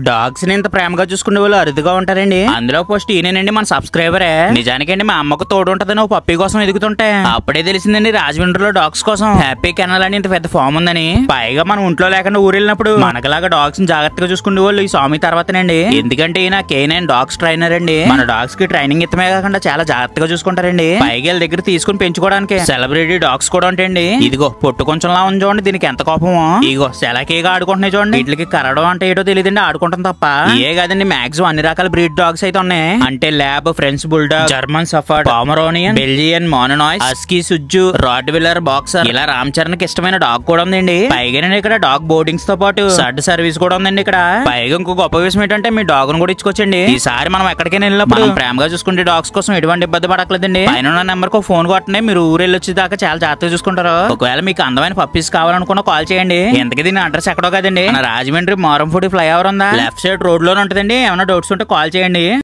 Dogs ని ఇంత ప్రేమగా చూసుకునే వాళ్ళు అరుదుగా ఉంటారండి. అందులో ఫస్ట్ ఈయనండి మన సబ్స్క్రైబరే. నిజానికండి మా అమ్మకు తోడు ఉంటదని ఒక పప్పి కోసం ఎదుగుతుంటే అప్పుడే తెలిసిందండి రాజమండ్రిలో డాగ్స్ కోసం హ్యాపీ కెనల్ అని ఇంత పెద్ద ఫామ్ ఉందని. పైగా మనం ఇంట్లో లేకుండా ఊరు వెళ్ళినప్పుడు మనకలాగా డాగ్స్ ని జాగ్రత్తగా చూసుకునే వాళ్ళు ఈ స్వామి తర్వాతనండి. ఎందుకంటే ఈయన K9 డాగ్స్ ట్రైనర్ అండి. మన డాగ్స్ కి ట్రైనింగ్ ఇత్తమే కాకుండా చాలా జాగ్రత్తగా చూసుకుంటారండి. పైగా దగ్గర తీసుకుని పెంచుకోవడానికి సెలబ్రిటీ డాగ్స్ కూడా ఉంటాయండి. ఇదిగో పొట్టు కొంచెంలా ఉంది చూడండి, దీనికి ఎంత కోపమో. ఇగో సెలకేగా ఆడుకుంటున్నాయి చూడండి. వీటికి కరడం అంటే ఏటో తెలియదండి, ఆడుకుంటాం తప్ప. ఏ కాదండి, మాక్సిమం అన్ని రకాల బ్రీడ్ డాగ్స్ అయితే ఉన్నాయి. అంటే lab, French bulldog, German shepherd, Pomeranian, Belgian Malinois, husky, సుజ్జు, రాట్వీలర్, బాక్సర్, ఇలా రామ్ చరణ్ కి ఇష్టమైన డాగ్ కూడా ఉందండి. పైగా ఇక్కడ డాగ్ బోర్డింగ్స్ తో పాటు సడ్ సర్వీస్ కూడా ఉందండి ఇక్కడ. పైగా ఇంకో గొప్ప విషయం ఏంటంటే మీ డాగ్ ను కూడా ఇచ్చుకోవచ్చండి. ఈసారి మనం ఎక్కడికైనా వెళ్ళినప్పుడు ప్రేమగా చూసుకుంటే డాగ్స్ కోసం ఎటువంటి ఇబ్బంది పడకలేదండి. పైన నెంబర్ కు ఫోన్ కొట్టండి, మీరు ఊరెళ్ళి వచ్చే దాకా చాలా జాగ్రత్తగా చూసుకుంటారు. ఒకవేళ మీకు అందమైన పప్పీస్ కావాలనుకున్నా కాల్ చేయండి. ఎంతకి దీని అడ్రస్ ఎక్కడో కదండి, మన రాజమండ్రి మారంపూడి ఫ్లైఓవర్ ఉందా, లెఫ్ట్ సైడ్ రోడ్ లోనే ఉంటదండి. ఏమైనా డౌట్స్ ఉంటే కాల్ చేయండి.